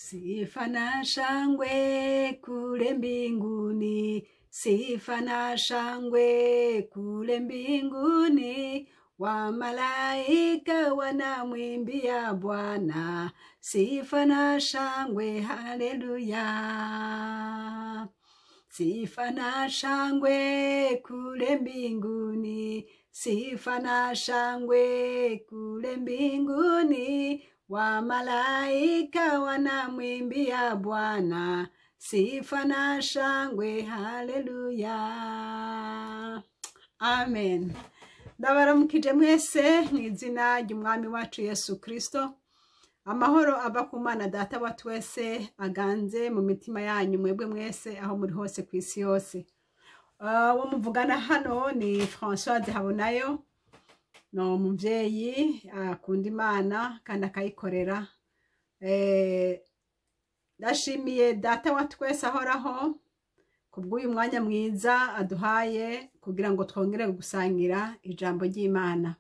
Sifa na shangwe kule mbinguni, sifa na shangwe kule mbinguni, wamalaika wanamwimbia Bwana, sifa na shangwe, haleluya. Sifa na shangwe kule mbinguni, sifa na shangwe kule mbinguni, wamalaika wanamwimbia Bwana, sifa na shangwe, haleluya. Amen. Ndabaramukije mwese mw'izina ry'umwami wacu Yesu Kristo. Amahoro ava ku Mana Data wa twese aganze mu mitima yanyu mwebwe mwese aho muri hose ku isi yose. Wo muvugana hano ni Françoise Habonayo, no muvyeyi akunda Imana kandi akayikorera. Ndashimiye Data wa twese ahoraho kubw'uyu mwanya mwiza aduhaye kugira ngo twongere gusangira ijambo ry'Imana.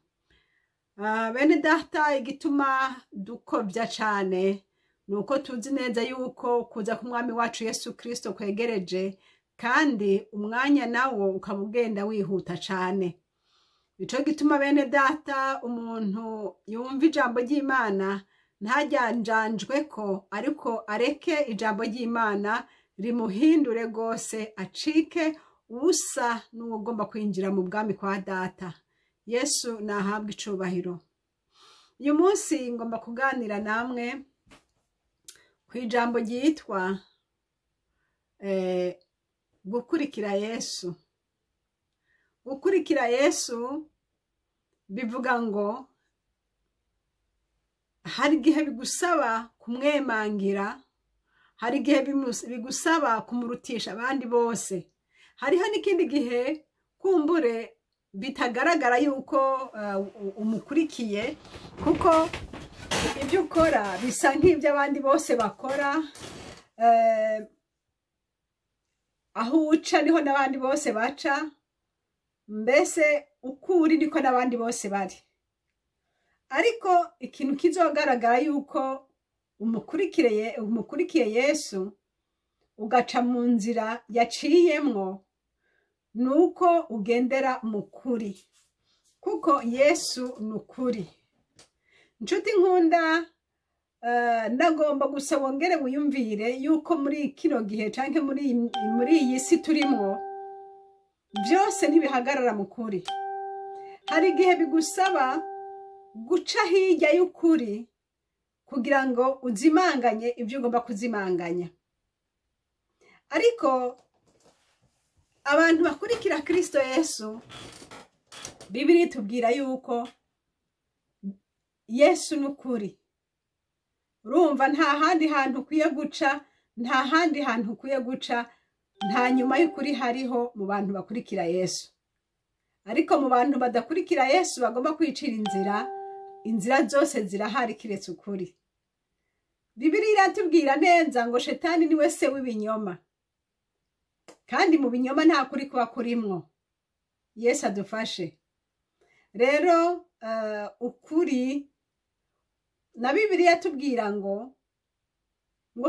Bene Data, igituma dukovya cane nuko tuzi neza yuko kuza ku mwami wacu Yesu Kristo kwegereje, kandi umwanya nawo ukaba ugenda wihuta cane. Nico gituma bene Data, umuntu yumva ijambo ry'Imana ntajyanjanjweko, ariko areke ijambo ry'Imana rimuhindure gose, acike usa n'uwugomba kwinjira mu bwami kwa Data. Yesu nahabwe icubahiro. Uyu munsi ngomba kuganira namwe ku ijambo ryitwa gukurikira Yesu. Gukurikira Yesu bivuga ngo hari igihe bigusaba kumwemangira, hari igihe bigusaba kumurutisha abandi bose, hariho n'ikindi gihe kumbure bitagaragara yuko umukurikiye, kuko ibyo ukora bisa nk'ibyo abandi bose bakora. Aho uca niho n'abandi bose baca, mbese uko uri niko n'abandi bose bari. Ariko ikintu kizogaragara yuko umukurikiye Yesu ugaca mu nzira yaciyemwo, nuko ugendera mu kuri, kuko Yesu nukuri. Nshuti nkunda, ndagomba gusa wongere wiyumvire yuko muri kino gihe canke muri iyi si turimwo, byose ntibihagarara mu kuri. Hari igihe bigusaba guca hirya y'ukuri kugira ngo uzimanganye ibyo ugomba kuzimanganya. Ariko abantu bakurikira Kristo Yesu, Bibiliya itubwira yuko Yesu nukuri. Urumva nta handi hantu ukwiye guca, nta handi hantu ukwiye guca, nta nyuma y'ukuri hariho mu bantu bakurikira Yesu. Ariko mu bantu badakurikira Yesu bagomba kwicira inzira zose zirahari kiretse ukuri. Bibiliya iratubwira neza ngo Shetani niwe se w'ibinyoma, kandi mu binyoma nta kuri kuba kurimwo. Yesu adufashe. Rero ukuri na Bibiliya tubwira ngo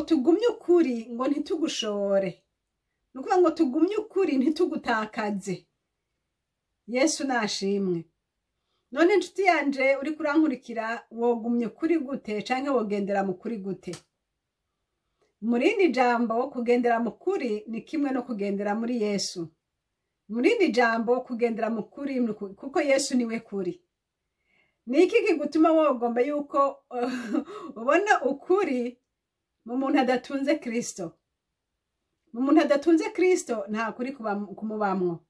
tugumye ukuri, ngo ntitugushore. Nukuvuga ngo tugumye ukuri ntitugutakaze. Yesu nashimwe. None nshuti yanje uri kurankurikira, wogumye ukuri gute canke wogendera mu kuri gute? Murindi jambo kugendera mu kuri ni kimwe no kugendera muri Yesu. Murindi jambo kugendera mu kuri kuko Yesu niwe kuri. Niki kigutuma wogomba yuko ubona ukuri mu muntu adatunze Kristo? Mu muntu adatunze Kristo nta kuri kumubamwo.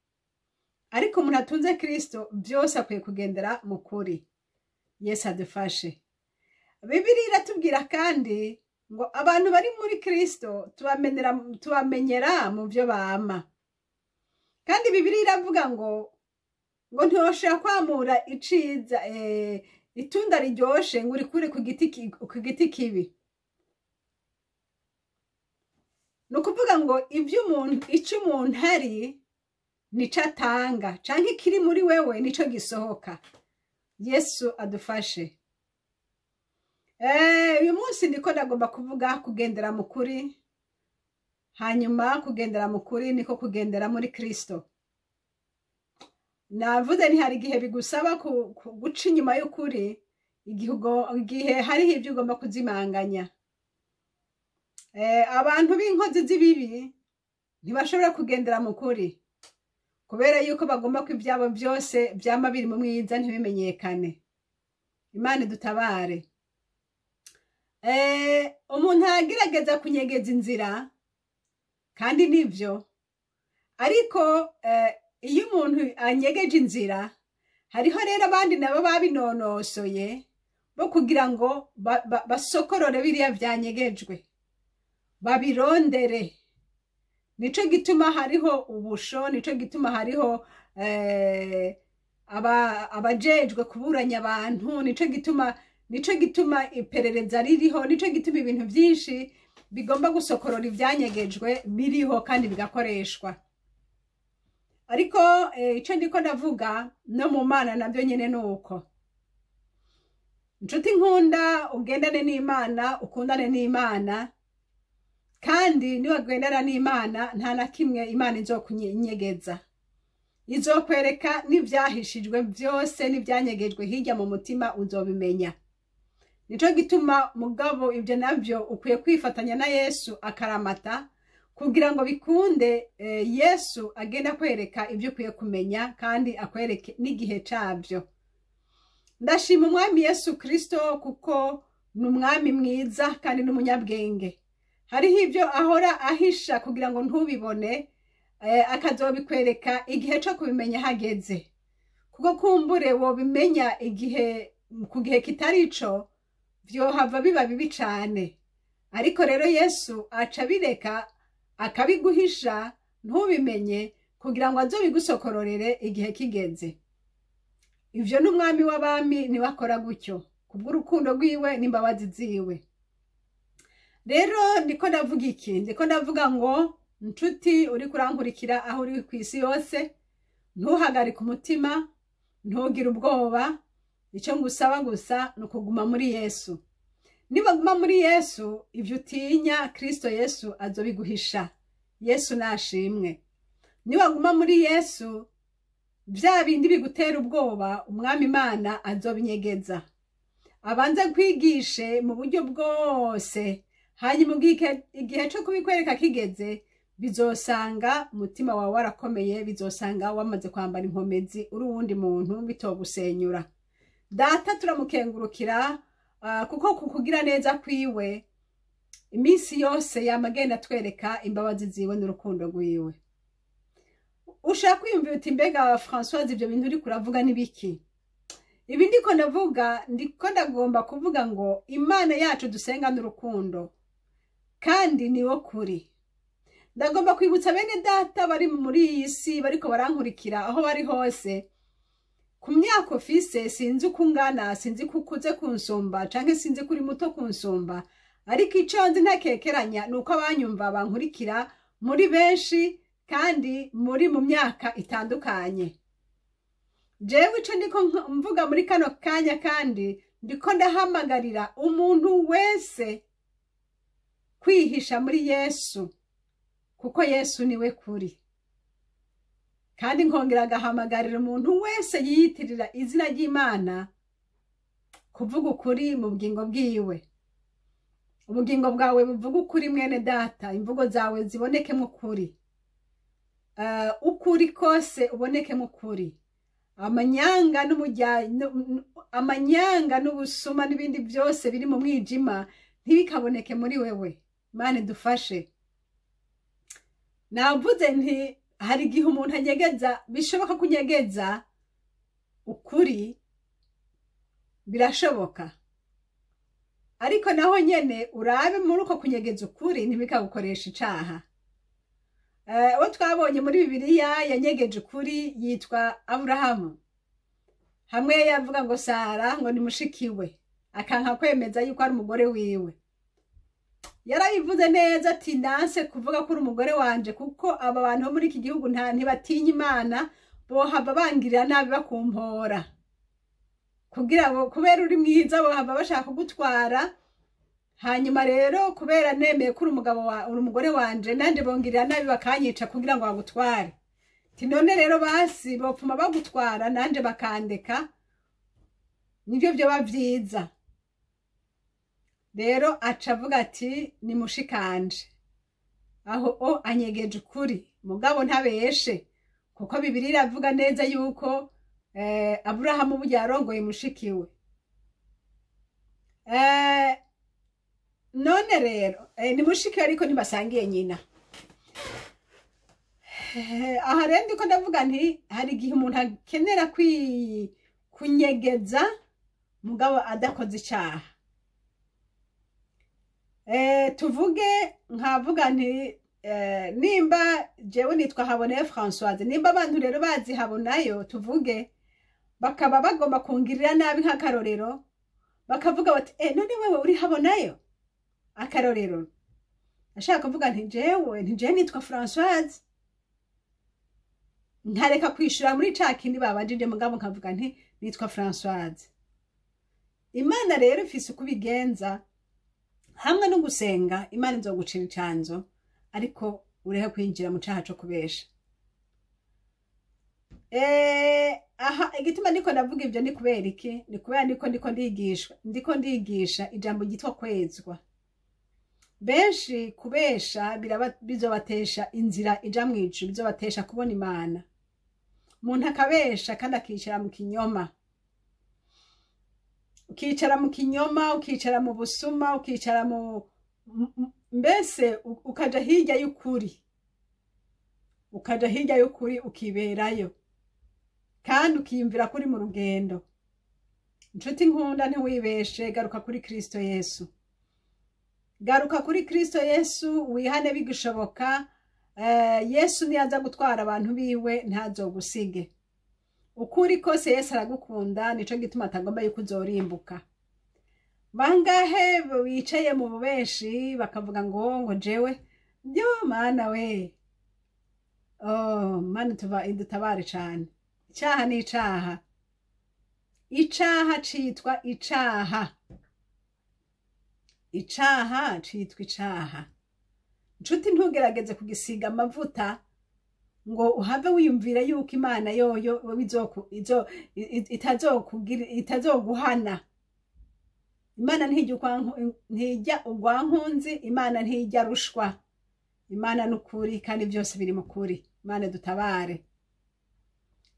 Ariko umuntu atunze Kristo byose akwiye kugendera mu kuri. Yesu adufashe. Bibiliya iratubwira kandi ngo abantu bari muri Kristo tubamenyera mu byo bama. Kandi Bibiliya iravuga ngo ntiwoshobora kwamura iciza itunda riryoshe ngo urikure ku giti kibi. Nukuvuga ngo icyo umuntu ari nico atanga, canke kiri muri wewe nico gisohoka. Yesu adufashe. uyu munsi ndiko ndagomba kuvuga kugendera mu kuri, hanyuma kugendera mu kuri niko kugendera muri Kristo. Navuze nti hari igihe bigusaba guca inyuma y'ukuri, igihe hariho ibyo ugomba kuzimanganya. Abantu b'inkozi z'ibibi ntibashobora kugendera mu kuri, kubera yuko bagomba ko ibyabo byose byama biri mu mwiza ntibimenyekane. Imana idutabare. Umuntu agerageza kunyegeza inzira, kandi nivyo, ariko iyo umuntu anyegeje inzira, hariho rero abandi nabo babinonosoye bo kugira ngo basokorore biriya vyanyegejwe, babirondere. Nico gituma hariho ubusho, nico gituma hariho abajejwe kuburanya abantu, nico gituma iperereza ririho, nico gituma ibintu byinshi bigomba gusokorora ivyanyegejwe biriho kandi bigakoreshwa. Ariko ico ndiko ndavuga no mu Mana navyo nyene nuko. Nshuti nkunda, ugendane n'Imana, ukundane n'Imana, kandi niwagendana n'Imana nta na kimwe Imana izokunyegeza. Izokwereka n'ivyahishijwe byose n'ivyanyegejwe hirya mu mutima uzobimenya. Nico gituma mugabo ibyo navyo ukwiye kwifatanya na Yesu akaramata, kugira ngo bikunde Yesu agenda kwereka ibyo ukwiye kumenya kandi akwereke n'igihe cabyo. Ndashima umwami Yesu Kristo kuko ni umwami mwiza kandi n'umunyabwenge. Hariho ibyo ahora ahisha kugira ngo ntubibone, akazobikwereka igihe cyo kubimenya hageze. Kuko kumbure wobimenya ku gihe kitari ico, vyohava biba bibi cane. Ariko rero Yesu aca bireka akabiguhisha ntubimenye kugira ngo azobigusokororere igihe kigeze. Ivyo n'umwami w'abami niwe akora gutyo, kubw'urukundo rwiwe n'imbabazi ziwe. Rero ndiko ndavuga iki? Ndiko ndavuga ngo nshuti uri kurankurikira aho uri kw'isi yose, ntuhagarike umutima, ntugire ubwoba. Icyo ngusaba gusa ni ukuguma muri Yesu. Nibaguma muri Yesu, ivyo utinya Kristo Yesu azobiguhisha. Yesu nashimwe. Niwaguma muri Yesu, vya bindi bigutera ubwoba, umwami Imana azobinyegeza. Abanza kwigishe mu buryo bwose, hanyuma igihe cyo kubikwereka kigeze, bizosanga umutima wawe warakomeye, bizosanga wamaze kwambara inkomezi uri uwundi muntu bitogusenyura. Data turamukengurukira kuko kukugira neza kwiwe iminsi yose yamagenda twereka imbabazi ziwe n'urukundo rwiwe. Ushaka kwiyumvira uti mbega Françoise ibyo bintu uri kuravuga nibiki? Ibi ndiko ndavuga, ndiko ndagomba kuvuga ngo Imana yacu dusenga n'urukundo kandi niwo kuri. Ndagomba kwibutsa bene data bari muri iyi si bariko barankurikira aho bari hose, ku myaka ufise sinzi uko ungana, sinzi ko ukuze kunsumba canke sinzi kuri muto kunsumba, ariko ico nzi ntakekeranya nuko abanyumva bankurikira muri benshi kandi muri mu myaka itandukanye. Jewe ico ndiko mvuga muri kano kanya, kandi ndiko ndahamagarira umuntu wese kwihisha muri Yesu, kuko Yesu niwe kuri. Kandi nkongera agahamagarira umuntu wese yiyitirira izina ry'Imana kuvuga ukuri mu bugingo bwiwe. Ubugingo bwawe buvuga ukuri mwene data, imvugo zawe zibonekemo ukuri. Ukuri kose ubonekemo ukuri. Amanyanga n'ubusuma n'ibindi byose biri mu mwijima ntibikaboneke muri wewe. Imana idufashe. Navuze nti hari igihe umuntu anyegeza, bishoboka kunyegeza ukuri, birashoboka. Ariko naho nyene urabe muri uko kunyegeza ukuri ntibikagukoresha icaha. Uwo twabonye muri Bibiliya yanyegeje ukuri yitwa Aburahamu. Hamwe yavuga ngo Sara ngo ni mushikiwe, akanka kwemeza yuko ari umugore wiwe. Yarabivuze neza ati ndanse kuvuga ko uri umugore wanje, kuko aba bantu bo muri iki gihugu ntibatinya Imana, bohava bangirira nabi bakumpora. Kubera uri mwiza bohava bashaka kugutwara hanyuma rero kubera nemeye ko uri umugore wanje nanje bongirira nabi bakanyica kugira ngo bagutware. Ti none rero basi bopfuma bagutwara nanje bakandeka, nivyo byo bavyiza. Rero acavuga ati ni mushikanje, aho anyegeje ukuri mugabo ntabeshe, kuko Bibiliya iravuga neza yuko Aburahamu burya yarongoye mushikiwe. None rero ni mushikiwe ariko ntibasangiye nyina. Aha rero ndiko ndavuga nti hari igihe umuntu akenera kunyegeza mugabo adakoze icyaha. Tuvuge nkavuga nti nimba jewe nitwa Habonayo Françoise, nimba abantu rero bazi Habonayo tuvuge bakaba bagomba kungirira nabi nk'akarorero, bakavuga bati none wewe uri Habonayo akarorero, ashaka kuvuga nti jewe nitwa Françoise, ntareka kwishura muri ca kindi babajije mugabo nkavuga nti nitwa Françoise. Imana rero ifise kubigenza hamwe no gusenga, Imana izogucira icanzo ariko urehe kwinjira mu caha co kubesha. Aha igituma ndiko ndavuga ivyo ni kubera iki? Ni kubera ndiko ndigisha ijambo ryitwa kwezwa. Benshi kubesha bizobatesha inzira ija mwijuru, bizobatesha kubona Imana. Umuntu akabesha kandi akicara mu kinyoma, ukicara mu kinyoma, ukicara mu busuma, ukicara mbese ukaja hirya y'ukuri, ukiberayo kandi ukiyumvira kuri mu rugendo. Nshuti nkunda ntiwibeshe, garuka kuri Kristo Yesu. Garuka kuri Kristo Yesu, wihane bigishoboka. Yesu niyaza gutwara abantu biwe ntazogusige. Ukuri kose Yesu aragukunda, nico gituma atagomba yuko uzorimbuka. Bangahe wicaye mu bubeshi bakavuga ngo jewe byo mana we. Mana idutabare cane. Icaha ni icaha. Icaha citwa icaha. Icaha citwa icaha. Nshuti ntugerageze kugisiga amavuta ngo uhave wiyumvira yuko Imana yoyo itazoguhana. Imana ntijya ugwankunzi, Imana ntijya rushwa. Imana nukuri kandi byose biri mu kuri. Imana dutabare.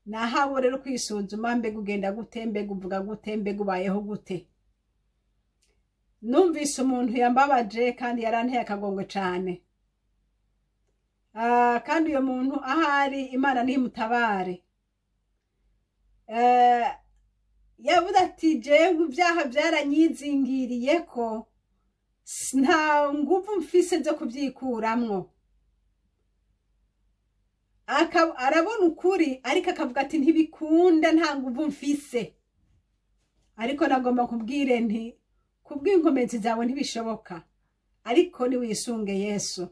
Nahawe rero kwisuzuma, mbega ugenda gute, mbega uvuga gute, mbega ubayeho gute. Numvise umuntu yambabaje kandi yaranteye akagongwe cane. Kandi uyo muntu ahari Imana nimutabare. Yavuze ati jewe ibyaha byaranyizingiriye ko nta nguvu mfise zo kuvyikuramwo. Arabona ukuri ariko akavuga ati ntibikunda, nta nguvu mfise. Ariko nagomba kubwire nti kubw'inkomezi zawe ntibishoboka, ariko ni wisunge Yesu.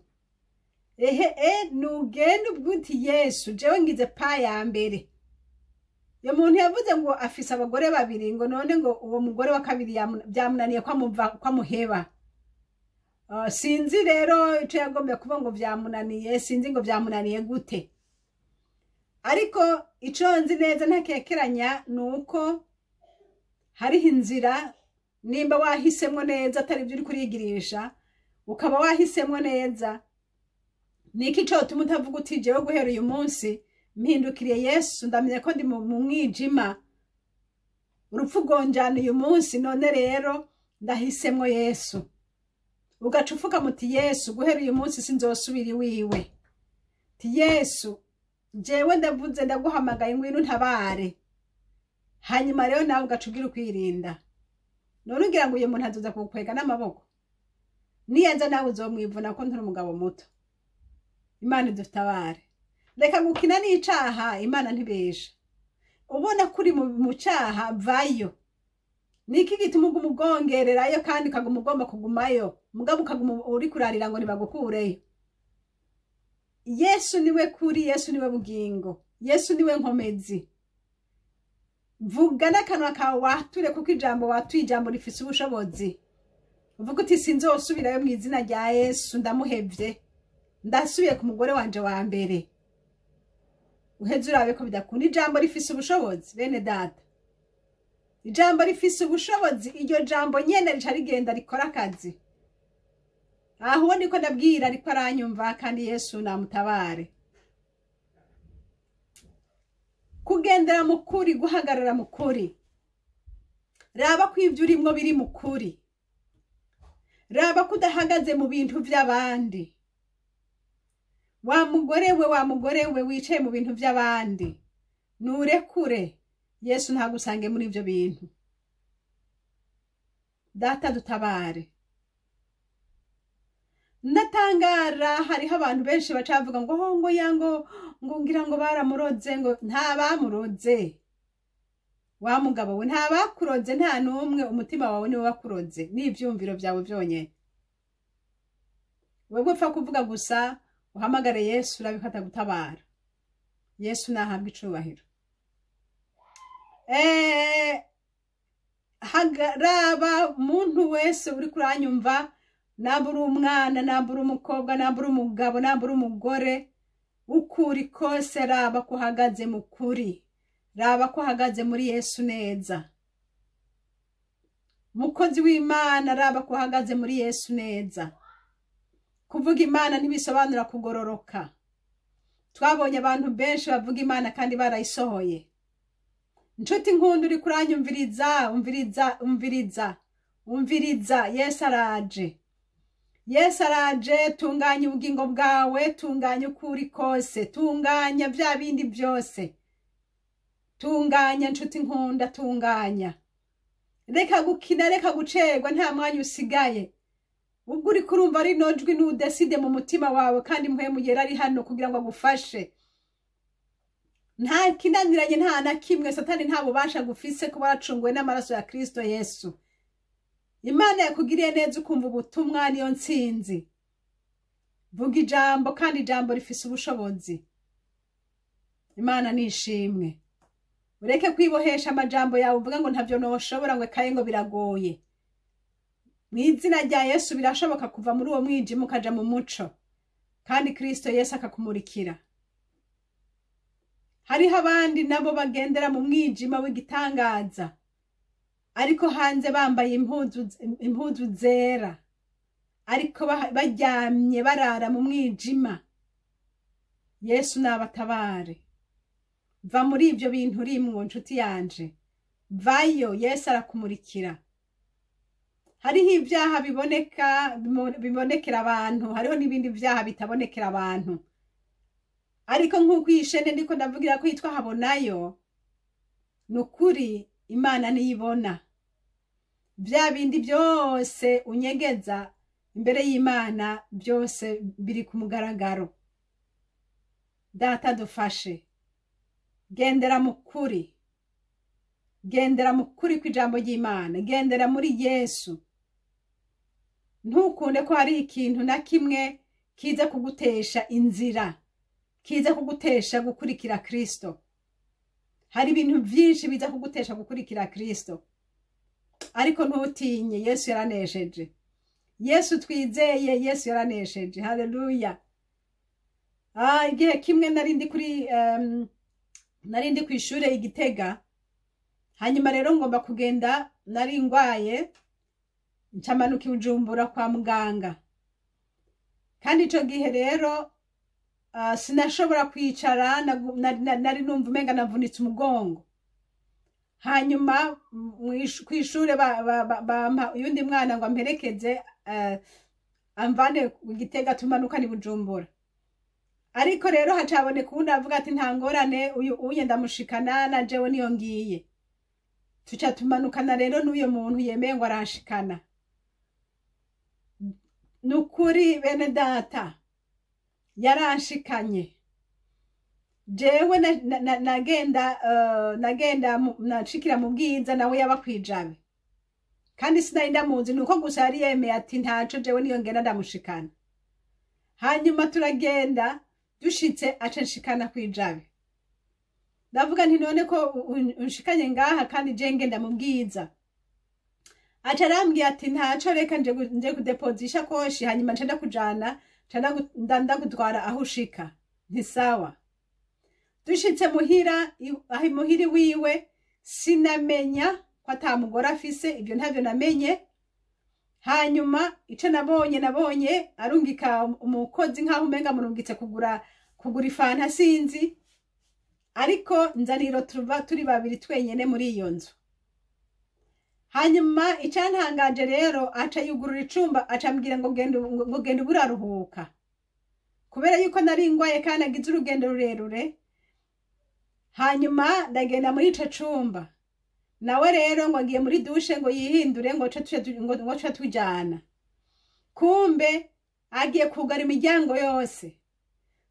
Nugende ubwuti Yesu, jewe ngize pa ya mbere. Yo muntu yavuze ngo afise abagore babiri, ngo none ngo uwo mugore wa kabiri byamunaniye kwamuheba. Sinzi rero ico yagombe kuvuga ngo byamunaniye, sinzi ngo byamunaniye gute. Ariko ico nzi neza ntakekeranya nuko hariho inzira, nimba wahisemwo neza atari byo uri kurigirisha, ukaba wahisemwo neza, niki cotuma utavuga uti jewe guhera uyu munsi mpindukiriye Yesu, ndamenye ko ndi mu mwijima, urupfu gonjana uyu munsi, none rero ndahisemwo Yesu. Ugaca ufuka muti Yesu guhera uyu munsi sinzosubira iwiwe. Ti Yesu jewe ndavuze ndaguhamagaye ngwino ntabare. Hanyuma rero nawe ugaca ugira ukwirinda. None ugira ngo uyu muntu azoza kukwega n'amaboko. Niyanza nawe uzomwivuna ko nturi umugabo muto. Imana idutabare. Reka gukina n'icaha, Imana ntibesha. Ubona kuri mu caha vayo. Niki gituma umugongererayo kandi kaguma ugomba kugumayo, mugabo ukaguma uri kurarira ngo nibagukureyo. Yesu niwe kuri, Yesu niwe bugingo, Yesu niwe nkomezi. Vuga n'akanwa kawe wature, kuko ijambo watuye ijambo rifise ubushobozi. uvuga uti sinzosubirayo mu izina rya Yesu ndamuhevye ndasubiye ku mugore wanje wa mbere uheze urabe ko bidakunda ijambo rifise ubushobozi bene data ijambo rifise ubushobozi iryo jambo nyene rica rigenda rikora akazi aho niko ndabwira ariko aranyumva kandi Yesu namutabare kugendera mu kuri guhagarara mu kuri raba ko ivyo urimwo biri mu kuri raba kudahagaze mu bintu vy'abandi wa mugore we wicaye mu bintu vy'abandi nurekure Yesu ntagusange muri ivyo bintu data dutabare ndatangara hariho abantu benshi bacavuga ngo yango ngo ngira ngo baramuroze ngo nta bamuroze wa mugabo we nta bakuroze nta numwe umutima wawe niwe wakuroze n'ivyumviro vyawe vyonyene wewe upfa kuvuga gusa uhamagare Yesu urabifata gutabara Yesu nahabwa icubahiro hagaraba muntu wese uri kuranyumva nabura umwana nabura umukobwa nabura umugabo nabura umugore ukuri kose raba ko uhagaze mu kuri raba ko uhagaze muri Yesu neza mukozi w'Imana raba ko uhagaze muri Yesu neza kuvuga Imana ntibisobanura kugororoka twabonye abantu benshi bavuga Imana kandi barayisohoye nshuti nkunda uri kuranyumviriza umviriza Yesu araje tunganya ubugingo bwawe tunganya ukuri kose tunganya vya bindi byose tunganya nshuti nkunda tunganya reka gukina reka gucerwa nta mwanya usigaye ubwo uri kurumva ari nojwi n'udeside mu mutima wawe kandi mpwemu yera ari hano kugira ngo agufashe nta kinaniranye nta na kimwe satani nta bubasha gufise kuba wacunguwe n'amaraso ya Kristo Yesu Imana yakugiriye neza ukumva ubutumwa niyo ntsinzi vuga ijambo kandi ijambo rifise ubushobozi Imana nishimwe ureke kwibohesha amajambo yawe uvuga ngo ntavyo noshobora ngo kaye ngo biragoye mu izina rya Yesu birashoboka kuva muri uwo mwijima ukaja mu muco kandi Kristo Yesu akakumurikira hariho abandi nabo bagendera mu mwijima w'igitangaza ariko hanze bambaye impuzu zera ariko baryamye barara mu mwijima Yesu nabatabare va muri ivyo bintu urimwo nshuti yanje vayo Yesu arakumurikira hariho ibyaha bibonekera abantu hariho n'ibindi byaha bitabonekera abantu ariko nk'uko ishene ndiko ndavugira ko yitwa Habonayo nukuri Imana niyibona bya bindi byose unyegeza imbere y'Imana byose biri ku mugaragaro data dufashe gendera mu kuri kw'ijambo ry'Imana gendera muri Yesu ntukunde ko hari ikintu na kimwe kiza kugutesha inzira kiza kugutesha gukurikira Kristo hari ibintu byinshi biza kugutesha gukurikira Kristo ariko ntutinye Yesu yaranesheje Yesu twizeye Yesu yaranesheje haleluya igihe kimwe narindi ku ishure igitega hanyuma rero ngomba kugenda nari ngwaye ncamanuka Bujumbura kwa muganga kandi ico gihe rero sinashobora kwicara nari numva umenga navunitse umugongo hanyuma kwishure bampa uyundi mwana ngo amperekeze amvane Gitega tumanuka ni Bujumbura ariko rero hacaboneka ubundi avuga ati nta ngorane uyu ndamushikana na jewe niyo ngiye tuca tumanukana rero n'uyo muntu yemeye ngo aranshikana nukuri bene data yaranshikanye jewe nagenda nashikira mu Bwiza nawe yaba kwijabe kandi sinari ndamuzi nuko gusa yari yemeye ati ntaco jewe niyo ngenda ndamushikana hanyuma turagenda dushitse aca nshikana kwijabe ndavuga nti none ko unshikanye ngaha kandi je ngenda mu Bwiza aca arambwira ati ntaco reka nje kudepoza ishakoshi hanyuma nca ndakujana ndagutwara aho ushika. Nti sawa. Dushitse muhira aho muhiri wiwe sinamenya ko ata mugore afise, ibyo ntavyo namenye. Hanyuma ico nabonye arungika umukozi nkaho umenga murungitse kugura ifanta sinzi, ariko nzaniro turi babiri twenyene muri iyo nzu. Hanyuma icantangaje rero aca yugurura icumba aca ambwira ngo genda buraruhuka, kubera yuko nari ngwaye kandi agize urugendo rurerure. Hanyuma ndagenda muri ico cumba, nawe rero ngo agiye muri dushe ngo yihindure ngo tuce tujana. Kumbe agiye kugara imiryango yose.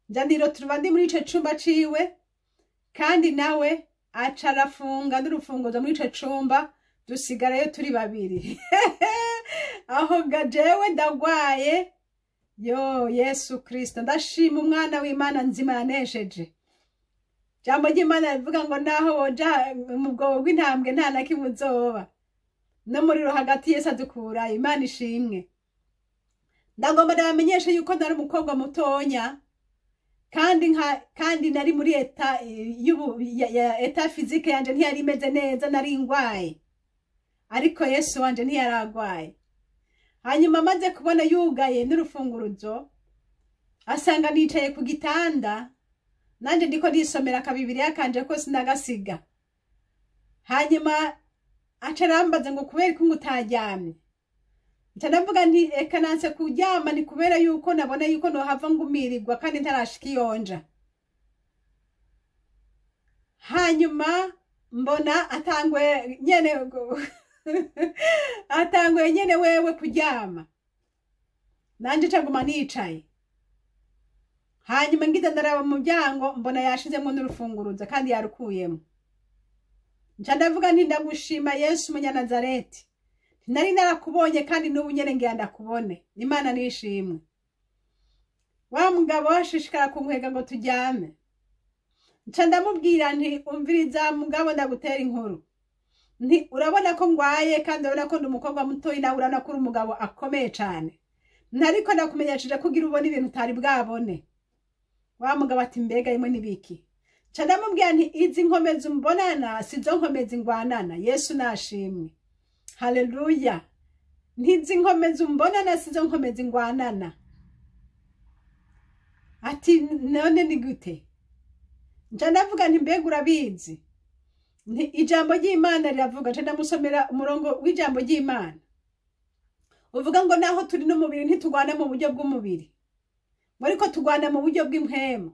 Njaniro turuba ndi muri ico cumba ciwe, kandi nawe aca arafunga n'urufunguzo muri ico cumba, dusigarayo turi babiri. Aho gajewe ndagwaye. Yo Yesu Kristo, ndashima umwana w'Imana nzima yanesheje. Jambo ry'Imana rivuga ngo naho woja mu bwobo bw'intambwe nta na kimwe uzoba, no muriro hagati Yesu adukura. Imana ishimwe. Ndagomba ndabamenyesha yuko nari umukobwa mutonya, kandi nari muri eta fizike yanje ntiyari imeze neza, nari ngwaye, ariko Yesu wanje ntiyaragwaye. Hanyuma maze kubona yugaye n'urufunguruzo, asanga nicaye ku gitanda, nanje ndiko nisomera akabibiriya kanje ko sinagasiga. Hanyuma aca arambaza ngo kubera ko utaryamye. Nca ndavuga nti eka nanse kuryama ni kubera yuko nabona yuko nohava ngumirirwa kandi ntarashika iyonja. Hanyuma mbona atangwe nyene wewe kuryama, nanje caguma nicaye. Hanyuma ngize ndaraba mu muryango mbona yashizemo n'urufunguruzo kandi yarukuyemo. Nca ndavuga nti ndagushima Yesu Munyanazareti, nari narakubonye kandi n'ubu nyene ngiye ndakubone. Imana nishimwe. Wa mugabo washishikara kunkwega ngo tujyame. Nca ndamubwira nti umviriza mugabo, ndagutera inkuru. Nti urabona ko ngwaye kandi urabona ko ndi umukobwa mutoyi, nawe urabona ko uri umugabo akomeye cane. Ntariko ndakumenyesheje kugira ubone ibintu utari bwabone. Wa mugabo ati mbega imwe nibiki? Nca ndamubwira nti izi nkomezi mbonana sizo nkomezi ngwanana. Yesu nashimwe. Haleluya. Ntizi nkomezi mbonana sizo nkomezi ngwanana. Ati none ni gute? Nca ndavuga nti mbega urabizi? Nti ijambo ry'Imana riravuga. Nca ndamusomera umurongo w'ijambo ry'Imana uvuga ngo naho turi no mubiri ntitugwana mu buryo bw'umubiri, ngo ariko tugwana mu buryo bw'impwemu.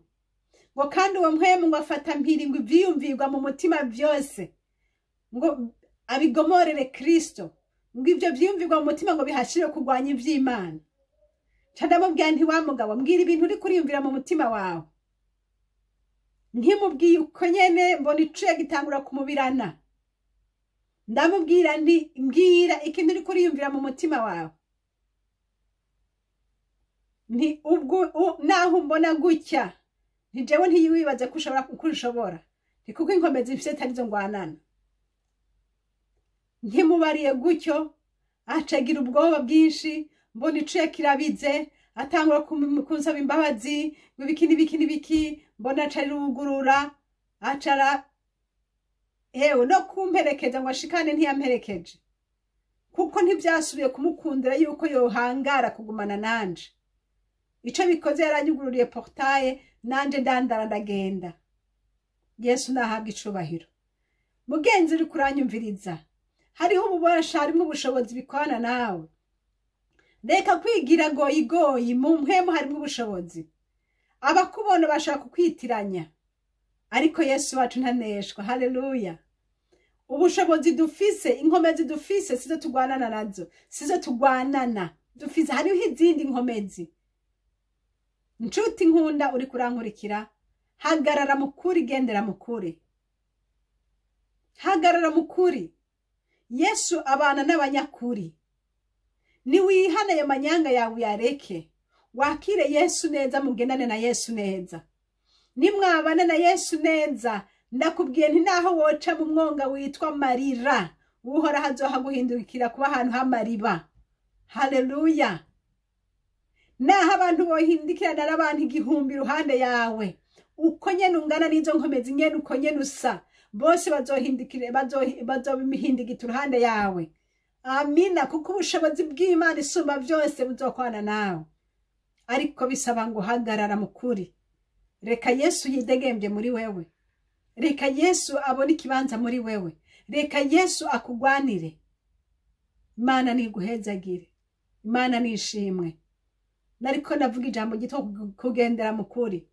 Ngo kandi uwo mpwemu ngo afata mpiri ngo ivyiyumvirwa mu mutima vyose ngo abigomorere Kristo, ngo ivyo vyiyumvirwa mu mutima ngo bihashire kugwanya ivy'Imana. Nca ndamubwira nti wa mugabo, mbwira ibintu uri kuriyumvira mu mutima wawe. Nkimubwiye uko nyene mbona icuye gitangura kumubirana. Ndamubwira nti mbwira ikintu uri kuriyumvira mu mutima wawe. Nti ubwo naho mbona gutya, nti jewe ntiyiwibaze ko ushobora, nti kuko inkomezi mfise atarizo ngwanana. Nkimubariye gutyo acagira ubwoba bwinshi, mbona icuye kirabize, atangura kunsaba imbabazi, biki, mbona acarugurura, acara hewe no kumperekeza ngo ashikane ntiyamperekeje, kuko ntivyasubiye kumukundira yuko yohangara kugumana nanje. Ico bikoze yaranyugururiye portaye, nanje ndandara ndagenda. Yesu nahabwa icubahiro. Mugenzi uri kuranyumviriza, hariho ububasha, harimo ubushobozi bikwana nawe. Reka kwigira goyigoyi, mu mpwemu harimo ubushobozi. Abakubona bashaka kukwitiranya, ariko Yesu wacu ntaneshwa. Haleluya. Ubushobozi dufise, inkomezi dufise sizo tugwanana nazo, sizo tugwanana. Dufise hariho izindi nkomezi. Nshuti nkunda uri kurankurikira, hagarara mukuri, gendera mukuri. Hagarara mukuri. Yesu abana n'abanyakuri. Ni wihana ayo manyanga yawe yareke, wakire Yesu neza, mugendane na Yesu neza. Nimwabana na Yesu neza, ndakubwiye nti naho woca mu mwonga witwa marira, uhoraho azohaguhindukira kuba ahantu h'amariba. Haleluya. Naho abantu bohindukirana n'abantu 1000 iruhande yawe, uko nyene ungana n'izo nkomezi nyene uko nyene usa, bose bazohindukire bazobimihindugita iruhande yawe. Amina, kuko ubushobozi bw'Imana isumba byose buzokwana nawe. Ariko bisaba ngo uhagarara mu kuri. Reka Yesu yidegembye muri wewe. Reka Yesu abone ikibanza muri wewe. Reka Yesu akugwanire. Imana niguhezagire. Imana nishimwe. Nariko navuga ijambo gito kugendera mu kuri.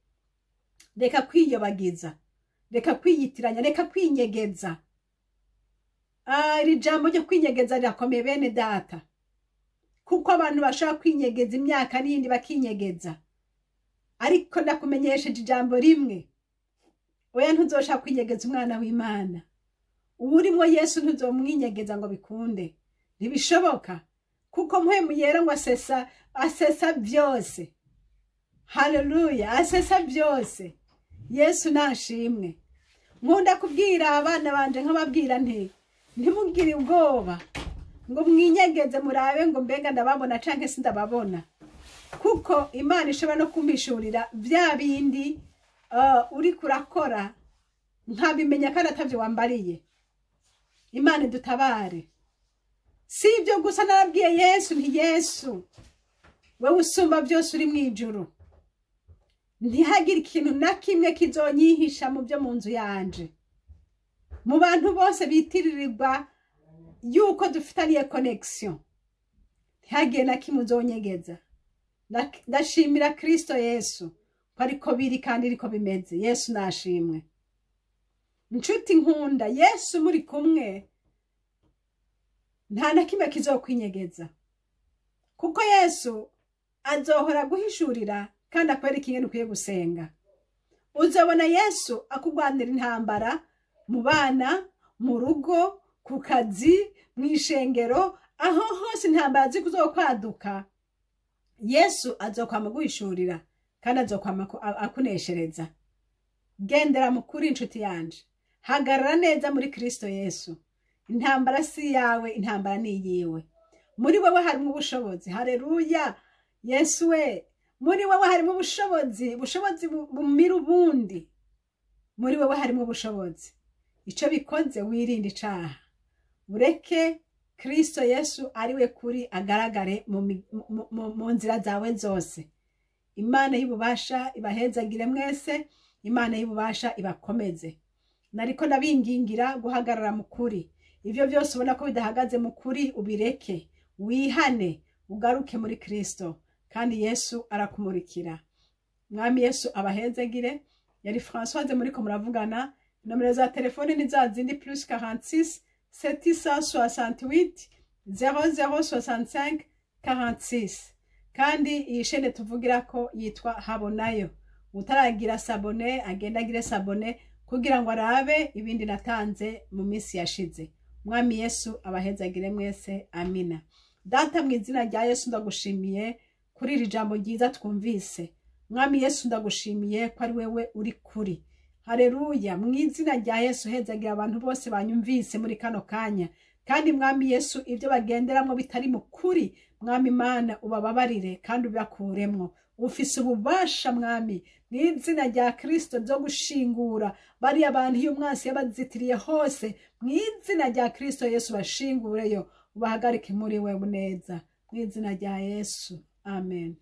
Reka kwiyobagiza. Reka kwiyitiranya, reka kwinyegeza. Iri jambo ryo kwinyegeza rirakomeye bene data. Kuko abantu bashaka kwinyegeza imyaka n'indi bakinyegeza. Ariko ndakumenyesheje ijambo rimwe. Oya ntuzoshaka kwinyegeza umwana w'Imana. Uwurimo Yesu ntuzomwinyegeza ngo bikunde. Ntibishoboka. Kuko mpwemu yera ngo asesa byose. Haleluya, asesa byose. Yesu nashimwe. Nkunda kubwira abana banje nkababwira ntimugire ubwoba ngo mwinyegeze murabe ngo mbega ndababona canke sindababona. Kuko Imana ishobora no kumpishurira bya bindi uri kurakora nkabimenya kandi atavyo wambariye. Imana idutabare. Si ibyo gusa narabwiye Yesu nti Yesu wewe usumba byose uri mwijuru. Ntihagire ikintu na kimwe kizonyihisha mu byo mu nzu yanje. Mu bantu bose bitiririrwa yuko dufitaniye connection. Ntihagire na kimwe uzonyegeza. Ndashimira Kristo Yesu ko ariko biri kandi ariko bimeze. Yesu nashimwe. Nshuti nkunda, Yesu muri kumwe nta na kimwe kizokwinyegeza. Kuko Yesu azohora guhishurira kandi akwereka ingene ukwiye gusenga. Uzabona Yesu akugwanira intambara mu bana, mu rugo, ku kazi, mu ishengero, aho hose intambara zikuzokwaduka. Yesu azokwama guhishurira kandi azokwama akuneshereza. Gendera mu kuri inshuti yanje. Hagarara neza muri Kristo Yesu. Intambara si yawe, intambara ni yiwe. Muri wewe harimo ubushobozi. Haleluya. Yesu we, muri wewe harimo ubushobozi bumira ubundi. Muri wewe harimo ubushobozi. Ico bikoze wirinde icaha. Ureke Kristo Yesu ariwe kuri agaragare mu nzira zawe zose. Imana y'ububasha ibahezagire mwese. Imana y'ububasha ibakomeze. Nariko nabingingira guhagarara mu kuri. Ivyo byose ubona ko bidahagaze mu kuri ubireke. Wihane, ugaruke muri Kristo. Kandi Yesu arakumurikira. Mwami Yesu abahezagire. Yari Françoise muriko muravugana. Nomero za telefone ni za zindi +46 768 0065 46. Kandi iyi shene tuvugira ko yitwa Habonayo. Utaragira sabone agenda agire sabone kugira ngo arabe ibindi natanze mu minsi yashize. Mwami Yesu abahezagire mwese. Amina. Data mu izina rya Yesu ndagushimiye kuri iri jambo ryiza twumvise. Mwami Yesu ndagushimiye ko ari wewe uri kuri. Haleluya. Mu izina rya Yesu hezagira abantu bose banyumvise muri kano kanya. Kandi Mwami Yesu ibyo bagenderamo bitari mu kuri, Mwami Imana ubababarire kandi ubakuremwo. Ufise ububasha Mwami mu izina rya Kristo byo gushingura bari abantu iyo umwansi yabazitiriye hose. Mu izina rya Kristo Yesu bashingureyo, ubahagarike muri wewe neza. Mu izina rya Yesu. Amen.